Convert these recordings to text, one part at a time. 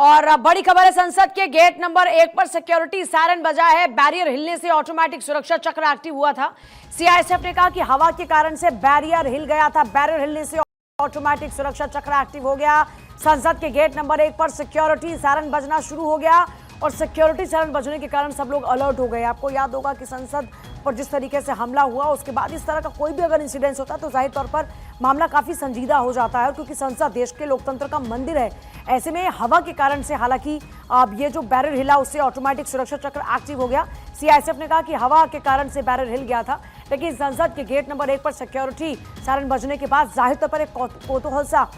और बड़ी खबर है, संसद के गेट नंबर 1 पर सिक्योरिटी सायरन बजा है। बैरियर हिलने से ऑटोमेटिक सुरक्षा चक्र एक्टिव हुआ था। सीआईएसएफ ने कहा कि हवा के कारण से बैरियर हिल गया था। बैरियर हिलने से ऑटोमेटिक सुरक्षा चक्र एक्टिव हो गया। संसद के गेट नंबर 1 पर सिक्योरिटी सायरन बजना शुरू हो गया और सिक्योरिटी सायरन बजने के कारण सब लोग अलर्ट हो गए। आपको याद होगा कि संसद पर जिस तरीके से हमला हुआ, उसके बाद इस तरह का कोई भी अगर इंसिडेंस होता है तो जाहिर तौर पर मामला काफी संजीदा हो जाता है, क्योंकि संसद देश के लोकतंत्र का मंदिर है। ऐसे में हवा के कारण से हालांकि अब ये जो बैरियर हिला उससे ऑटोमेटिक सुरक्षा चक्र एक्टिव हो गया। सीआईएसएफ ने कहा कि हवा के कारण से बैरियर हिल गया था, लेकिन संसद के गेट नंबर 1 पर सिक्योरिटी सायरन बजने के बाद जाहिर तौर पर एक कौतूहल सा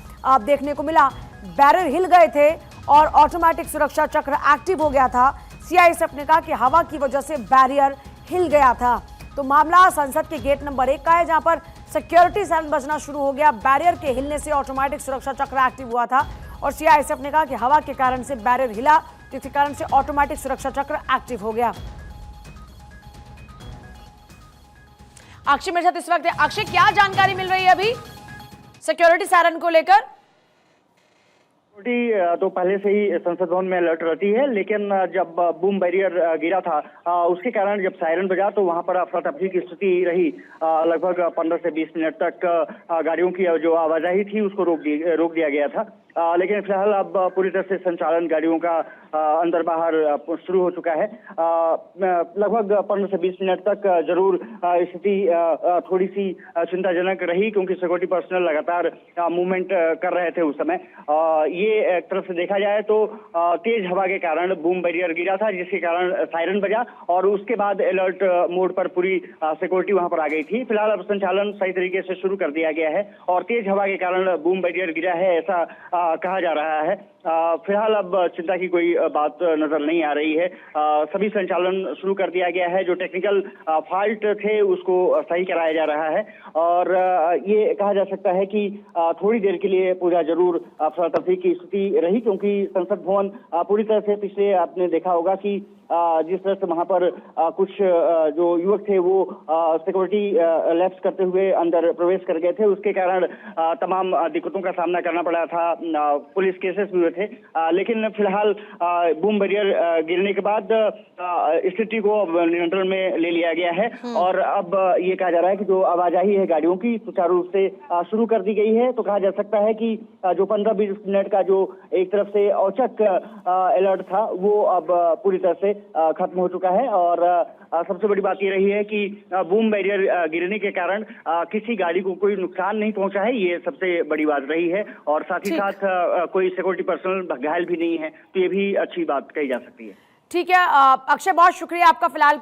देखने को मिला। बैरियर हिल गए थे और ऑटोमेटिक सुरक्षा चक्र एक्टिव हो गया था। सीआईएसएफ ने कहा कि हवा की वजह से बैरियर हिल गया था। तो मामला संसद के गेट नंबर 1 का है, जहां पर सिक्योरिटी सायरन बजना शुरू हो गया। बैरियर के हिलने से ऑटोमेटिक सुरक्षा चक्र एक्टिव हुआ था और सीआईएसएफ ने कहा कि हवा के कारण से बैरियर हिला, जिसके कारण से ऑटोमेटिक सुरक्षा चक्र एक्टिव हो गया। अक्षय मेरे साथ इस वक्त है। अक्षय, क्या जानकारी मिल रही है अभी सिक्योरिटी सायरन को लेकर? तो पहले से ही संसद भवन में अलर्ट रहती है, लेकिन जब बूम बैरियर गिरा था उसके कारण जब सायरन बजा तो वहां पर अफरा तफरी की स्थिति रही। लगभग 15 से 20 मिनट तक गाड़ियों की जो आवाजाही थी उसको रोक दिया गया था। लेकिन फिलहाल अब पूरी तरह से संचालन गाड़ियों का अंदर बाहर शुरू हो चुका है। लगभग 15 से 20 मिनट तक जरूर स्थिति थोड़ी सी चिंताजनक रही, क्योंकि सिक्योरिटी पर्सनल लगातार मूवमेंट कर रहे थे उस समय। ये एक तरफ से देखा जाए तो तेज हवा के कारण बूम बैरियर गिरा था, जिसके कारण सायरन बजा और उसके बाद अलर्ट मोड पर पूरी सिक्योरिटी वहां पर आ गई थी। फिलहाल अब संचालन सही तरीके से शुरू कर दिया गया है और तेज हवा के कारण बूम बैरियर गिरा है, ऐसा कहा जा रहा है। फिलहाल अब चिंता की कोई बात नजर नहीं आ रही है। सभी संचालन शुरू कर दिया गया है। जो टेक्निकल फॉल्ट थे उसको सही कराया जा रहा है और ये कहा जा सकता है कि थोड़ी देर के लिए पूरा जरूर अफरा तफरी की स्थिति रही, क्योंकि संसद भवन पूरी तरह से पिछले आपने देखा होगा कि जिस तरह से वहां पर कुछ जो युवक थे वो सिक्योरिटी लैप्स करते हुए अंदर प्रवेश कर गए थे, उसके कारण तमाम दिक्कतों का सामना करना पड़ा था। पुलिस केसेस भी हुए थे, लेकिन फिलहाल बूम बैरियर गिरने के बाद स्थिति को अब नियंत्रण में ले लिया गया है और अब ये कहा जा रहा है कि जो आवाजाही है गाड़ियों की सुचारू रूप से शुरू कर दी गई है। तो कहा जा सकता है कि जो 15-20 मिनट का जो एक तरफ से औचक अलर्ट था वो अब पूरी तरह से खत्म हो चुका है और सबसे बड़ी बात ये रही है कि बूम बैरियर गिरने के कारण किसी गाड़ी को कोई नुकसान नहीं पहुंचा है, ये सबसे बड़ी बात रही है और साथ ही साथ कोई सिक्योरिटी पर्सनल घायल भी नहीं है, तो ये भी अच्छी बात कही जा सकती है। ठीक है अक्षय, बहुत शुक्रिया आपका फिलहाल